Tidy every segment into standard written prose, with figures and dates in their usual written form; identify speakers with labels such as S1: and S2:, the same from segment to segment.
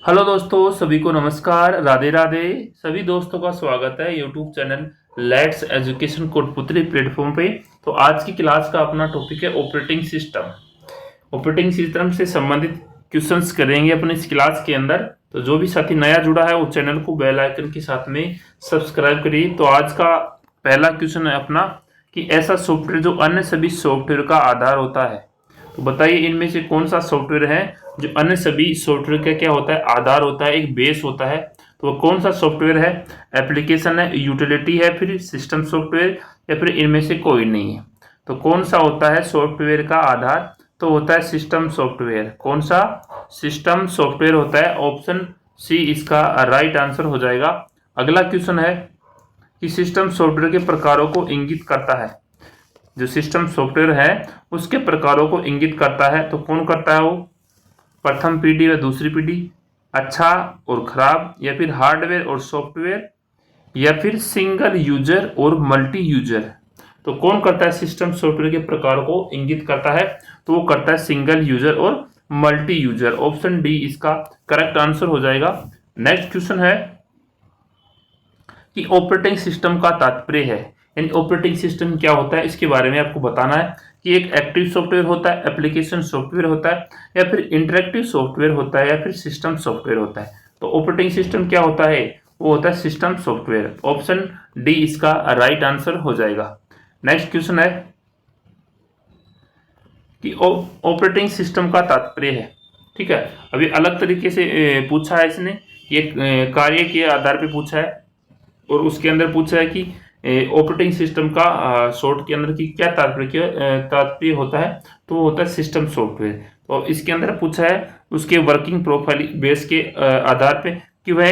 S1: Hello दोस्तों, सभी को नमस्कार, राधे राधे। सभी दोस्तों का स्वागत है YouTube channel let's education Kotputli platform पे। तो आज की क्लास का अपना टॉपिक है ऑपरेटिंग सिस्टम। ऑपरेटिंग सिस्टम से संबंधित क्वेश्चंस करेंगे अपने इस क्लास के अंदर। तो जो भी साथी नया जुड़ा है वो चैनल को बेल आइकन के साथ में सब्सक्राइब करिए। तो आज का पहला क्वेश्चन है अपना कि ऐसा सॉफ्टवेयर जो अन्य सभी सॉफ्टवेयर का आधार होता है। तो बताइए इनमें से कौन सा सॉफ्टवेयर है जो अन्य सभी सॉफ्टवेयर का क्या होता है, आधार होता है, एक बेस होता है। तो वो कौन सा सॉफ्टवेयर है? एप्लीकेशन है, यूटिलिटी है, फिर सिस्टम सॉफ्टवेयर, या फिर इनमें से कोई नहीं है। तो कौन सा होता है सॉफ्टवेयर का आधार? तो होता है सिस्टम सॉफ्टवेयर। कौन सा? सिस्टम सॉफ्टवेयर होता है। ऑप्शन सी इसका राइट आंसर हो जाएगा। अगला क्वेश्चन है कि सिस्टम सॉफ्टवेयर के प्रकारों को इंगित करता है। जो सिस्टम सॉफ्टवेयर है उसके प्रकारों को इंगित करता है। तो कौन करता है वो? प्रथम पीढ़ी व दूसरी पीढ़ी, अच्छा और खराब, या फिर हार्डवेयर और सॉफ्टवेयर, या फिर सिंगल यूजर और मल्टी यूजर। तो कौन करता है सिस्टम सॉफ्टवेयर के प्रकार को इंगित करता है? तो वो करता है सिंगल यूजर और मल्टी यूजर। ऑप्शन डी इसका करेक्ट आंसर हो जाएगा। नेक्स्ट क्वेश्चन है कि ऑपरेटिंग सिस्टम का तात्पर्य है, यानी ऑपरेटिंग सिस्टम क्या होता है इसके बारे में आपको बताना है कि एक एक्टिव सॉफ्टवेयर होता है, एप्लीकेशन सॉफ्टवेयर होता है, या फिर इंटरेक्टिव सॉफ्टवेयर होता है, या फिर सिस्टम सॉफ्टवेयर होता है। तो ऑपरेटिंग सिस्टम क्या होता है? वो होता है सिस्टम सॉफ्टवेयर। ऑप्शन डी इसका राइट आंसर हो जाएगा। नेक्स्ट क्वेश्चन है कि ऑपरेटिंग सिस्टम का तात्पर्य है। ठीक है, अभी अलग तरीके से पूछा है इसने, ये कार्य के आधार पे पूछा है, और उसके अंदर पूछा है कि ऑपरेटिंग सिस्टम का शॉर्ट के अंदर की क्या तात्पर्य होता है। तो वो होता है सिस्टम सॉफ्टवेयर। तो इसके अंदर पूछा है उसके वर्किंग प्रोफाइल बेस के आधार पे कि वह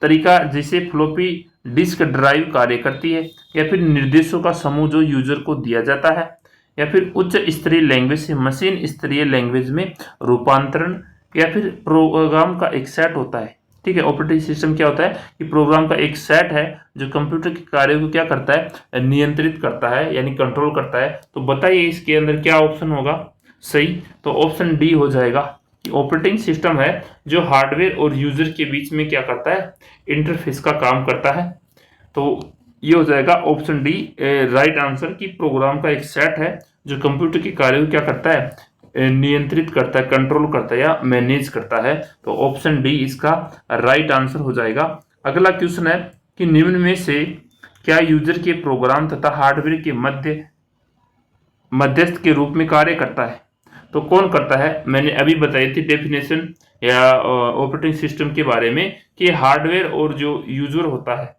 S1: तरीका जिसे फ्लॉपी डिस्क ड्राइव कार्य करती है, या फिर निर्देशों का समूह जो यूजर को दिया जाता है, या फिर उच्च स्तरीय लैंग्वेज से मशीन स्तरीय लैंग्वेज में रूपांतरण, या फिर प्रोग्राम का एक सेट होता है। ठीक है, ऑपरेटिंग सिस्टम क्या होता है कि प्रोग्राम का एक सेट है जो कंप्यूटर के कार्यों को क्या करता है? नियंत्रित करता है, यानी कंट्रोल करता है। तो बताइए इसके अंदर क्या ऑप्शन होगा सही? तो ऑप्शन डी हो जाएगा कि ऑपरेटिंग सिस्टम है जो हार्डवेयर और यूजर के बीच में क्या करता है? इंटरफेस का काम करता है। तो ये हो जाएगा ऑप्शन डी राइट आंसर कि प्रोग्राम का एक सेट है जो कंप्यूटर के कार्यों को क्या करता है? नियंत्रित करता है, कंट्रोल करता है, या मैनेज करता है। तो ऑप्शन डी इसका राइट आंसर हो जाएगा। अगला क्वेश्चन है कि निम्न में से क्या यूजर के प्रोग्राम तथा हार्डवेयर के मध्यस्थ के रूप में कार्य करता है? तो कौन करता है? मैंने अभी बताई थी डेफिनेशन या ऑपरेटिंग सिस्टम के बारे में कि हार्डवेयर और जो यूजर होता है,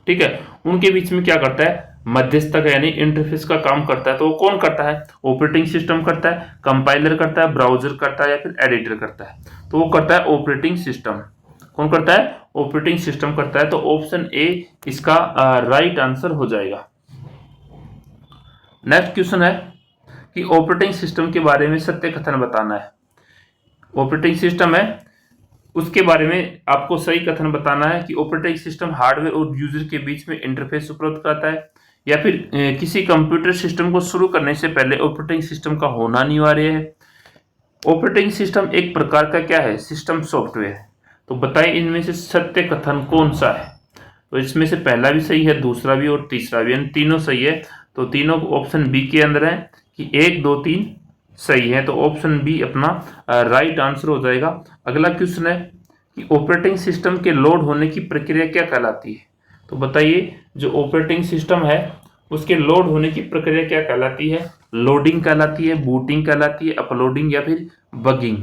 S1: ठीक है, उनके बीच में क्या करता है? मध्यस्थक यानी इंटरफेस का काम करता है। तो वो कौन करता है? ऑपरेटिंग सिस्टम करता है, कंपाइलर करता है, ब्राउजर करता है, या फिर एडिटर करता है। तो वो करता है ऑपरेटिंग सिस्टम। कौन करता है? ऑपरेटिंग सिस्टम करता है। तो ऑप्शन ए इसका राइट आंसर हो जाएगा। नेक्स्ट क्वेश्चन है कि ऑपरेटिंग सिस्टम के बारे में सत्य कथन बताना है। ऑपरेटिंग सिस्टम है उसके बारे में आपको सही कथन बताना है कि ऑपरेटिंग सिस्टम हार्डवेयर और यूजर के बीच में इंटरफेस उपलब्ध कराता है, या फिर किसी कंप्यूटर सिस्टम को शुरू करने से पहले ऑपरेटिंग सिस्टम का होना अनिवार्य है। ऑपरेटिंग सिस्टम एक प्रकार का क्या है? System software. तो बताइए इनमें से सत्य कथन कौन सा है? तो इसमें से पहला भी सही है, दूसरा भी और तीसरा भी, यानी तीनों सही है। तो तीनों ऑप्शन बी के अंदर है कि 1 2 3 सही है। तो ऑप्शन बी अपना राइट आंसर हो जाएगा। अगला क्वेश्चन है कि ऑपरेटिंग सिस्टम के लोड होने की प्रक्रिया क्या कहलाती है? तो बताइए जो ऑपरेटिंग सिस्टम है उसके लोड होने की प्रक्रिया क्या कहलाती है? लोडिंग कहलाती है, बूटिंग कहलाती है, अपलोडिंग, या फिर बगिंग।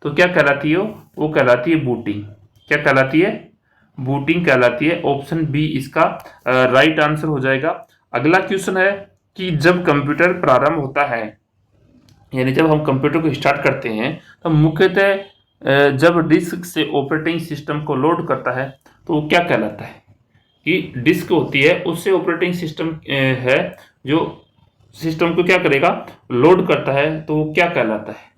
S1: तो क्या कहलाती है वो कहलाती है बूटिंग। क्या कहलाती है? बूटिंग कहलाती है। ऑप्शन बी इसका राइट आंसर हो जाएगा। अगला क्वेश्चन है कि जब कंप्यूटर प्रारंभ होता है, यानी जब हम कंप्यूटर को स्टार्ट करते हैं, तो मुख्यतः जब डिस्क से ऑपरेटिंग सिस्टम को लोड करता है तो वो क्या कहलाता है? कि डिस्क होती है उससे ऑपरेटिंग सिस्टम है जो सिस्टम को क्या करेगा? लोड करता है। तो वो क्या कहलाता है?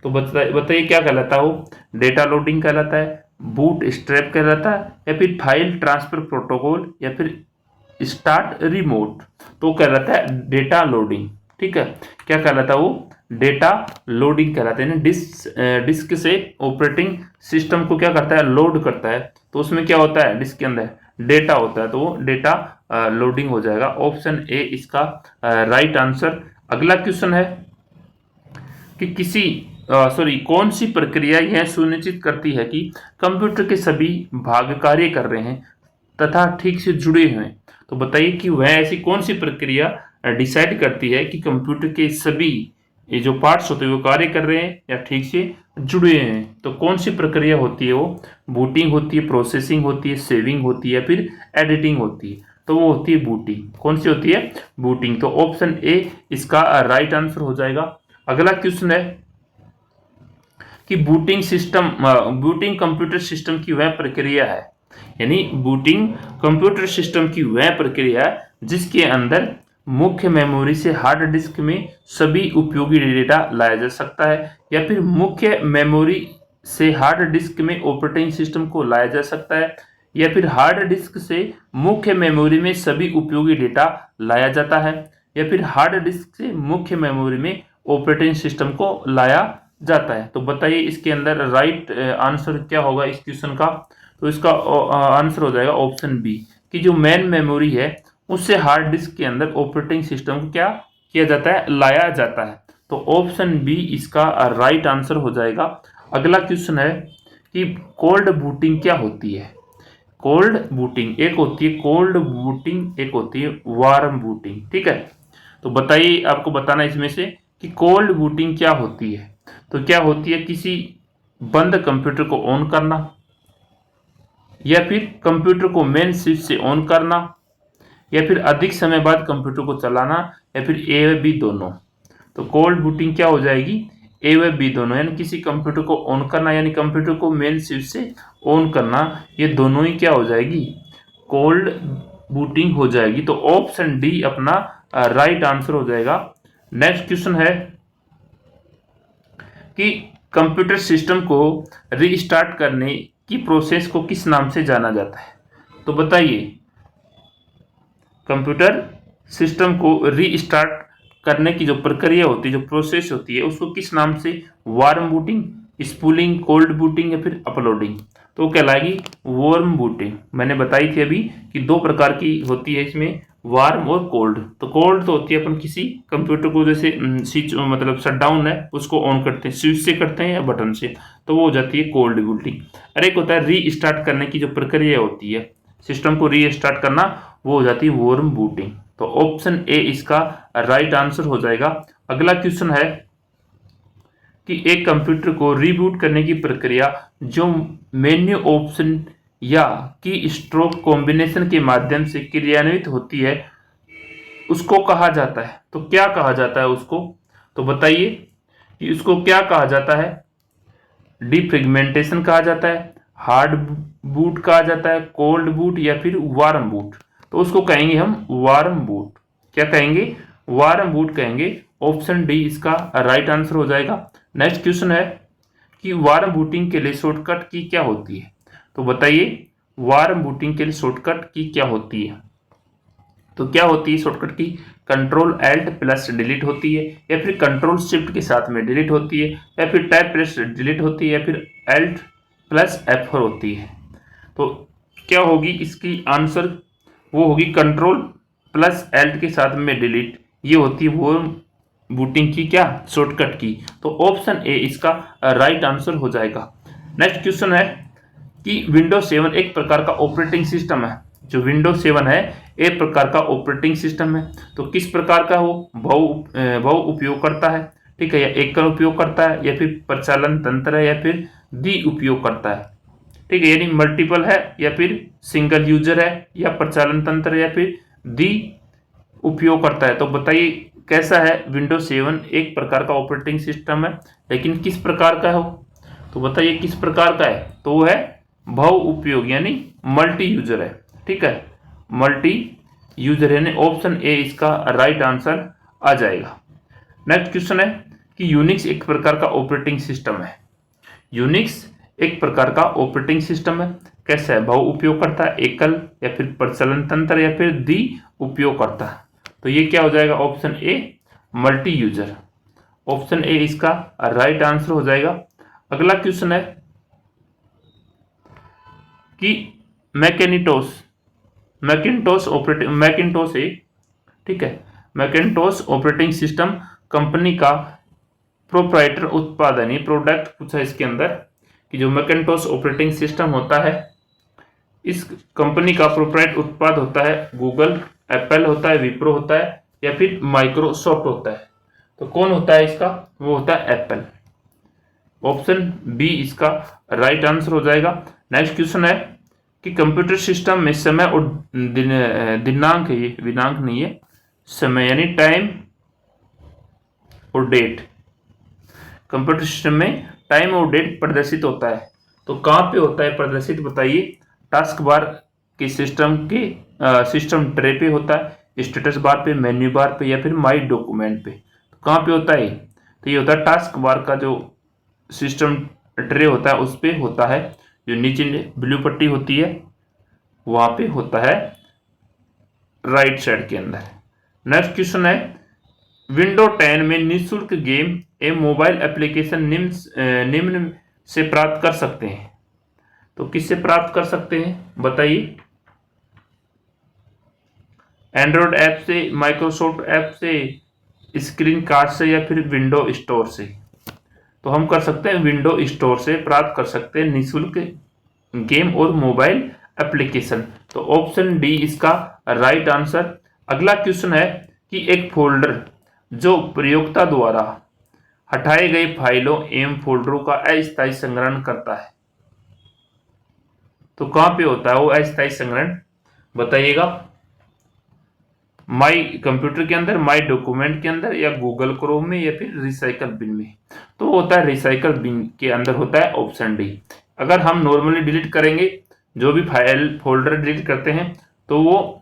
S1: तो बताइए क्या कहलाता है वो? डेटा लोडिंग कहलाता है, बूट स्ट्रैप कहलाता है, या फिर फाइल ट्रांसफर प्रोटोकॉल, या फिर स्टार्ट रिमोट। तो कहलाता है डेटा लोडिंग। ठीक है, क्या कहलाता है वो? डेटा लोडिंग कहलाते हैं। डिस्क से ऑपरेटिंग सिस्टम को क्या करता है, लोड करता है, तो उसमें क्या होता है, डिस्क के अंदर डेटा होता है, तो वो डेटा लोडिंग हो जाएगा। ऑप्शन ए इसका राइट आंसर। अगला क्वेश्चन है कि कौन सी प्रक्रिया यह सुनिश्चित करती है कि कंप्यूटर के सभी भाग कार्य कर रहे हैं तथा ठीक से जुड़े हुए हैं। तो बताइए कि वह ऐसी कौन सी प्रक्रिया डिसाइड करती है कि कंप्यूटर के सभी ये जो पार्ट्स होते हैं वो कार्य कर रहे हैं या ठीक से जुड़े हैं। तो कौन सी प्रक्रिया होती है, वो बूटिंग होती है, प्रोसेसिंग होती है, सेविंग होती है, फिर एडिटिंग होती है। तो वो होती है बूटिंग। कौन सी होती है, बूटिंग। तो ऑप्शन ए इसका राइट आंसर हो जाएगा। अगला क्वेश्चन है कि बूटिंग कंप्यूटर सिस्टम की वह प्रक्रिया है, यानी बूटिंग कंप्यूटर सिस्टम की वह प्रक्रिया है जिसके अंदर मुख्य मेमोरी से हार्ड डिस्क में सभी उपयोगी डेटा लाया जा सकता है, या फिर मुख्य मेमोरी से हार्ड डिस्क में ऑपरेटिंग सिस्टम को लाया जा सकता है, या फिर हार्ड डिस्क से मुख्य मेमोरी में सभी उपयोगी डेटा लाया जाता है, या फिर हार्ड डिस्क से मुख्य मेमोरी में ऑपरेटिंग सिस्टम को लाया जाता है। तो बताइए इसके अंदर राइट आंसर क्या होगा इस क्वेश्चन का। तो इसका आंसर हो जाएगा ऑप्शन बी, कि जो मेन मेमोरी है उससे हार्ड डिस्क के अंदर ऑपरेटिंग सिस्टम को क्या किया जाता है, लाया जाता है। तो ऑप्शन बी इसका राइट आंसर हो जाएगा। अगला क्वेश्चन है कि कोल्ड बूटिंग क्या होती है। कोल्ड बूटिंग एक होती है कोल्ड बूटिंग, एक होती है वार्म बूटिंग। ठीक है, तो बताइए, आपको बताना इसमें से कि कोल्ड बूटिंग क्या होती है। तो क्या होती है, किसी बंद कंप्यूटर को ऑन करना, या फिर कंप्यूटर को मेन स्विच से ऑन करना, या फिर अधिक समय बाद कंप्यूटर को चलाना, या फिर ए व बी दोनों। तो कोल्ड बूटिंग क्या हो जाएगी, ए व बी दोनों, यानी किसी कंप्यूटर को ऑन करना यानी कंप्यूटर को मेन स्विच से ऑन करना, ये दोनों ही क्या हो जाएगी, कोल्ड बूटिंग हो जाएगी। तो ऑप्शन डी अपना राइट आंसर हो जाएगा। नेक्स्ट क्वेश्चन है कि कंप्यूटर सिस्टम को रीस्टार्ट करने की प्रोसेस को किस नाम से जाना जाता है। तो बताइए, कंप्यूटर सिस्टम को रीस्टार्ट करने की जो प्रक्रिया होती है, जो प्रोसेस होती है, उसको किस नाम से, warm booting, spooling, cold booting, या फिर अपलोडिंग। तो कहलाएगी वार्म बूटिंग। मैंने बताई थी अभी कि दो प्रकार की होती है इसमें, वार्म और कोल्ड। तो कोल्ड तो होती है अपन किसी कंप्यूटर को जैसे स्विच मतलब शट डाउन है उसको ऑन करते हैं, स्विच से करते हैं या बटन से, तो वो हो जाती है कोल्ड बूटिंग। अरे एक होता है रीस्टार्ट करने की जो प्रक्रिया होती है, सिस्टम को रीस्टार्ट करना, वो हो जाती है वार्म बूटिंग। तो ऑप्शन ए इसका राइट आंसर हो जाएगा। अगला क्वेश्चन है कि एक कंप्यूटर को रीबूट करने की प्रक्रिया जो मेन्यू ऑप्शन या की स्ट्रोक कॉम्बिनेशन के माध्यम से क्रियान्वित होती है उसको कहा जाता है। तो क्या कहा जाता है उसको, तो बताइए कि उसको क्या कहा जाता है, डिफ्रेगमेंटेशन कहा जाता है, हार्ड बूट कहा जाता है, कोल्ड बूट, या फिर वार्म बूट। तो उसको कहेंगे हम वार्म बूट। क्या कहेंगे, वार्म बूट कहेंगे। ऑप्शन डी इसका राइट आंसर हो जाएगा। नेक्स्ट क्वेश्चन है कि वार्म बूटिंग के लिए शॉर्टकट की क्या होती है। तो बताइए वार्म बूटिंग के लिए शॉर्टकट की क्या होती है। तो क्या होती है शॉर्टकट की, कंट्रोल एल्ट प्लस डिलीट होती है, या फिर कंट्रोल शिफ्ट के साथ में डिलीट होती है, या फिर टैब प्लस डिलीट होती है, या फिर एल्ट प्लस F4 होती है। तो क्या होगी इसकी आंसर, वो होगी कंट्रोल प्लस एल्ट के साथ में डिलीट, ये होती है वो बूटिंग की क्या, शॉर्टकट की। तो ऑप्शन ए इसका राइट आंसर हो जाएगा। नेक्स्ट क्वेश्चन है कि विंडोज 7 एक प्रकार का ऑपरेटिंग सिस्टम है। जो विंडोज 7 है एक प्रकार का ऑपरेटिंग सिस्टम है। तो किस प्रकार का हो, बहु उपयोग करता है, ठीक है, या एकल उपयोग करता है, या फिर प्रचालन तंत्र है, या फिर द्वि उपयोग करता है। ठीक है, यानी मल्टीपल है, या फिर सिंगल यूजर है, या प्रचालन तंत्र है, या फिर द्वि उपयोग करता है। तो बताइए कैसा है, विंडोज 7 एक प्रकार का ऑपरेटिंग सिस्टम है, लेकिन किस प्रकार का हो। तो बताइए किस प्रकार का है, तो वो है बहु उपयोग यानी मल्टी यूजर है। ठीक है, मल्टी यूजर यानी ऑप्शन ए इसका राइट आंसर आ जाएगा। नेक्स्ट क्वेश्चन है कि यूनिक्स एक प्रकार का ऑपरेटिंग सिस्टम है। यूनिक्स एक प्रकार का ऑपरेटिंग सिस्टम है, कैसा है, बहु उपयोग करता है, एकल, या फिर प्रचलन तंत्र, या फिर द्वि उपयोग करता है। तो ये क्या हो जाएगा, option a multi user. Option A इसका राइट आंसर हो जाएगा। अगला क्वेश्चन है कि मैकिन्टोश है, ठीक है, मैकिन्टोश ऑपरेटिंग सिस्टम कंपनी का प्रोप्राइटर उत्पादन, ये प्रोडक्ट पूछा इसके अंदर कि जो मैकिन्टोश ऑपरेटिंग सिस्टम होता है इस कंपनी का प्रोप्राइट उत्पाद होता है गूगल, एप्पल होता है, विप्रो होता है या फिर माइक्रोसॉफ्ट होता है। तो कौन होता है इसका? वो होता है एप्पल। ऑप्शन बी इसका राइट आंसर हो जाएगा। नेक्स्ट क्वेश्चन है कि कंप्यूटर सिस्टम में समय और दिनांक है, ये दिनांक नहीं है, समय यानी टाइम और डेट। कंप्यूटर सिस्टम में टाइम और डेट प्रदर्शित होता है, तो कहाँ पे होता है प्रदर्शित बताइए? टास्क बार के सिस्टम ट्रे पे होता है, स्टेटस बार पे, मेन्यू बार पे या फिर माई डॉक्यूमेंट पे। तो कहाँ पे होता है? तो ये होता है टास्क बार का जो सिस्टम ट्रे होता है उस पे होता है, जो नीचे ब्लू पट्टी होती है वहां पे होता है राइट साइड के अंदर। नेक्स्ट क्वेश्चन है विंडो 10 में निःशुल्क गेम एवं मोबाइल एप्लीकेशन निम्न से प्राप्त कर सकते हैं। तो किससे प्राप्त कर सकते हैं बताइए? एंड्रॉयड ऐप से, माइक्रोसॉफ्ट ऐप से, स्क्रीन कार्ड से या फिर विंडो स्टोर से। तो हम कर सकते हैं विंडो स्टोर से प्राप्त कर सकते हैं निःशुल्क गेम और मोबाइल एप्लीकेशन। तो ऑप्शन डी इसका राइट आंसर। अगला क्वेश्चन है कि एक फोल्डर जो प्रयोक्ता द्वारा हटाए गए फाइलों एवं फोल्डरों का अस्थायी संग्रहण करता है, तो कहां पे होता है वो अस्थायी संग्रहण बताइएगा? माई कंप्यूटर के अंदर, माई डॉक्यूमेंट के अंदर या गूगल क्रोम में या फिर रिसाइकल बिन में। तो होता है रिसाइकल बिन के अंदर होता है ऑप्शन डी। अगर हम नॉर्मली डिलीट करेंगे, जो भी फाइल फोल्डर डिलीट करते हैं, तो वो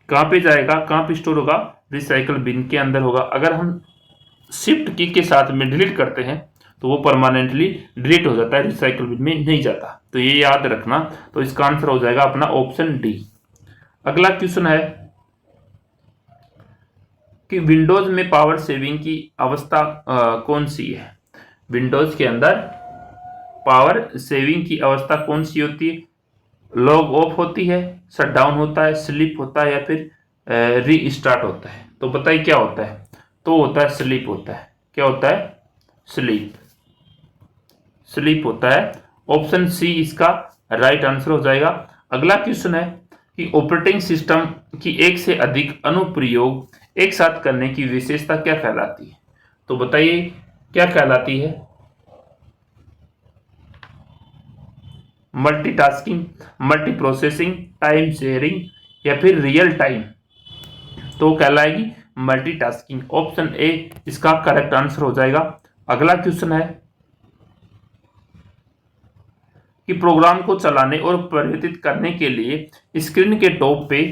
S1: कहाँ पे जाएगा, कहाँ पे स्टोर होगा? रिसाइकल बिन के अंदर होगा। अगर हम शिफ्ट की के साथ में डिलीट करते हैं तो वो परमानेंटली डिलीट हो जाता है, रिसाइकल बिन में नहीं जाता। तो ये याद रखना। तो इसका आंसर हो जाएगा अपना ऑप्शन डी। अगला क्वेश्चन है कि विंडोज में पावर सेविंग की अवस्था कौन सी है? विंडोज के अंदर पावर सेविंग की अवस्था कौन सी होती है? लॉग ऑफ होती है, शट डाउन होता है, स्लीप होता है या फिर रीस्टार्ट होता है। तो बताइए क्या होता है? तो होता है स्लीप होता है। क्या होता है? स्लीप। स्लीप होता है। ऑप्शन सी इसका राइट आंसर हो जाएगा। अगला क्वेश्चन है कि ऑपरेटिंग सिस्टम की एक से अधिक अनुप्रयोग एक साथ करने की विशेषता क्या कहलाती है? तो बताइए क्या कहलाती है? Multitasking, multi processing, time sharing या फिर रियल टाइम। तो कहलाएगी मल्टीटास्किंग। ऑप्शन ए इसका करेक्ट आंसर हो जाएगा। अगला क्वेश्चन है कि प्रोग्राम को चलाने और परिवर्तित करने के लिए स्क्रीन के टॉप पे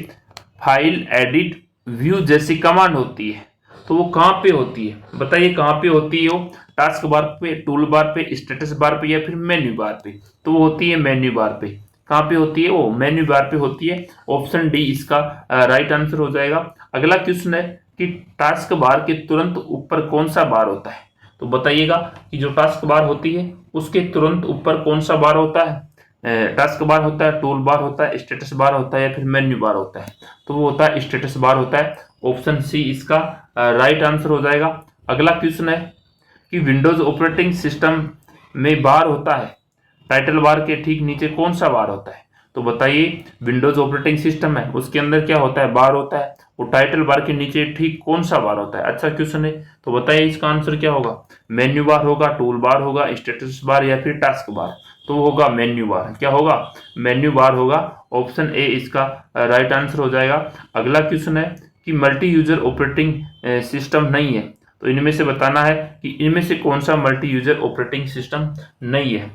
S1: फाइल, एडिट, व्यू जैसी कमांड होती है, तो वो कहाँ पे होती है बताइए? कहाँ पे होती है वो? टास्क बार पे, टूल बार पे, स्टेटस बार पे या फिर मेन्यू बार पे। तो वो होती है मेन्यू बार पे। कहाँ पे होती है वो? मेन्यू बार पे होती है। ऑप्शन डी इसका राइट आंसर हो जाएगा। अगला क्वेश्चन है कि टास्क बार के तुरंत ऊपर कौन सा बार होता है? तो बताइएगा कि जो टास्क बार होती है उसके तुरंत ऊपर कौन सा बार होता है? टास्क बार होता है, टूल बार होता है, स्टेटस बार होता है या फिर मेन्यू बार होता है? तो वो होता है स्टेटस बार होता है। ऑप्शन सी इसका राइट आंसर हो जाएगा। अगला क्वेश्चन है कि विंडोज ऑपरेटिंग सिस्टम में बार होता है, टाइटल बार के ठीक नीचे कौन सा बार होता है? तो बताइए विंडोज ऑपरेटिंग सिस्टम है उसके अंदर क्या होता है? बार होता है। वो टाइटल बार के नीचे ठीक कौन सा बार होता है? अच्छा क्वेश्चन है। तो बताइए इसका आंसर क्या होगा? मेन्यू बार होगा, टूल बार होगा, स्टेटस बार या फिर टास्क बार? तो होगा मेन्यू बार। क्या होगा? मेन्यू बार होगा। ऑप्शन ए इसका राइट आंसर हो जाएगा। अगला क्वेश्चन है कि मल्टी यूजर ऑपरेटिंग सिस्टम नहीं है, तो इनमें से बताना है कि इनमें से कौन सा मल्टी यूजर ऑपरेटिंग सिस्टम नहीं है।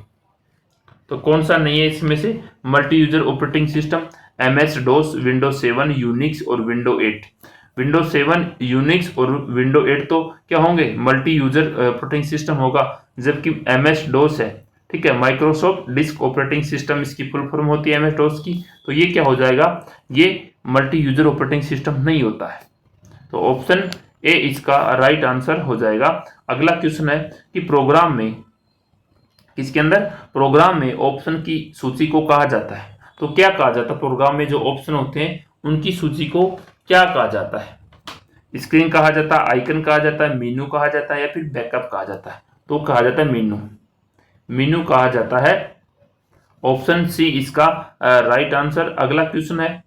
S1: तो कौन सा नहीं है इसमें से multi user operating system? MS DOS, Windows 7, Unix और विंडो 8। विंडोज 7, यूनिक्स और विंडो 8 तो क्या होंगे? मल्टी यूजर ऑपरेटिंग सिस्टम होगा। जबकि MS DOS है, ठीक है, माइक्रोसॉफ्ट डिस्क ऑपरेटिंग सिस्टम इसकी फुल फॉर्म होती है MS DOS की। तो ये क्या हो जाएगा? ये मल्टी यूजर ऑपरेटिंग सिस्टम नहीं होता है। तो ऑप्शन ए इसका राइट आंसर हो जाएगा। अगला क्वेश्चन है कि प्रोग्राम में, इसके अंदर प्रोग्राम में ऑप्शन की सूची को कहा जाता है, तो क्या कहा जाता है? प्रोग्राम में जो ऑप्शन होते हैं उनकी सूची को क्या कहा जाता है? स्क्रीन कहा जाता है, आइकन कहा जाता है, मेनू कहा जाता है या फिर बैकअप कहा जाता है? तो कहा जाता है मेनू, मेनू कहा जाता है। ऑप्शन सी इसका राइट आंसर। अगला क्वेश्चन है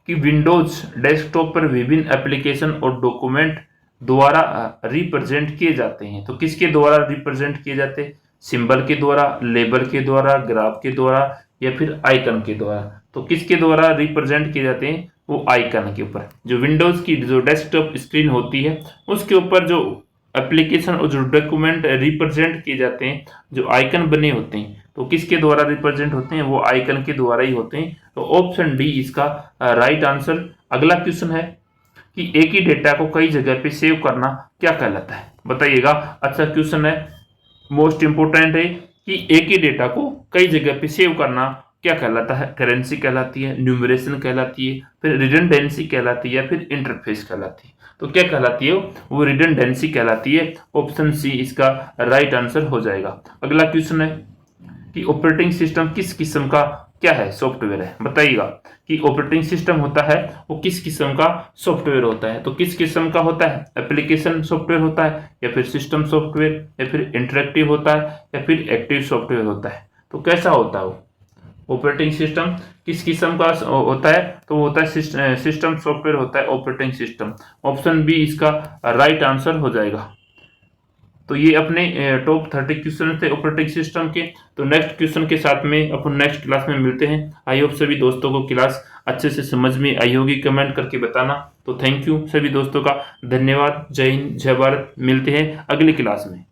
S1: कि विंडोज डेस्कटॉप पर विभिन्न एप्लीकेशन और डॉक्यूमेंट द्वारा रिप्रेजेंट किए जाते हैं, तो किसके द्वारा रिप्रेजेंट किए जाते हैं? सिंबल के द्वारा, लेबल के द्वारा, ग्राफ के द्वारा या फिर आइकन के द्वारा? तो किसके द्वारा रिप्रेजेंट किए जाते हैं? वो आइकन के ऊपर। जो विंडोज की जो डेस्कटॉप स्क्रीन होती है उसके ऊपर जो एप्लीकेशन और जो डॉक्यूमेंट रिप्रेजेंट किए जाते हैं, जो आइकन बने होते हैं, तो किसके द्वारा रिप्रेजेंट होते हैं? वो आइकन के द्वारा ही होते हैं। तो ऑप्शन डी इसका राइट आंसर। अगला क्वेश्चन है कि एक ही डेटा को कई जगह पे सेव करना क्या कहलाता है? बताइएगा। अच्छा क्वेश्चन है, मोस्ट इंपोर्टेंट है कि एक ही डेटा को कई जगह पे सेव करना क्या कहलाता है? करेंसी कहलाती है, न्यूमरेशन कहलाती है, फिर रिडंडेंसी कहलाती है या फिर इंटरफेस कहलाती है? तो क्या कहलाती है? वो रिडंडेंसी कहलाती है। ऑप्शन सी इसका राइट आंसर हो जाएगा। अगला क्वेश्चन है कि ऑपरेटिंग सिस्टम किस किस्म का क्या है? सॉफ्टवेयर है। बताइएगा कि ऑपरेटिंग सिस्टम होता है वो किस किस्म का सॉफ्टवेयर होता है? तो किस किस्म का होता है? एप्लीकेशन सॉफ्टवेयर होता है या फिर सिस्टम सॉफ्टवेयर या फिर इंटरेक्टिव होता है या फिर एक्टिव सॉफ्टवेयर होता है? तो कैसा होता है वो ऑपरेटिंग सिस्टम? किस किस्म का होता है? तो वो होता है सिस्टम सॉफ्टवेयर होता है ऑपरेटिंग सिस्टम। ऑप्शन बी इसका राइट आंसर हो जाएगा। तो ये अपने टॉप 30 क्वेश्चन थे ऑपरेटिंग सिस्टम के। तो नेक्स्ट क्वेश्चन के साथ में अपन नेक्स्ट क्लास में मिलते हैं। आई होप सभी दोस्तों को क्लास अच्छे से समझ में आई होगी, कमेंट करके बताना। तो थैंक यू सभी दोस्तों का, धन्यवाद। जय हिंद, जय भारत। मिलते हैं अगली क्लास में।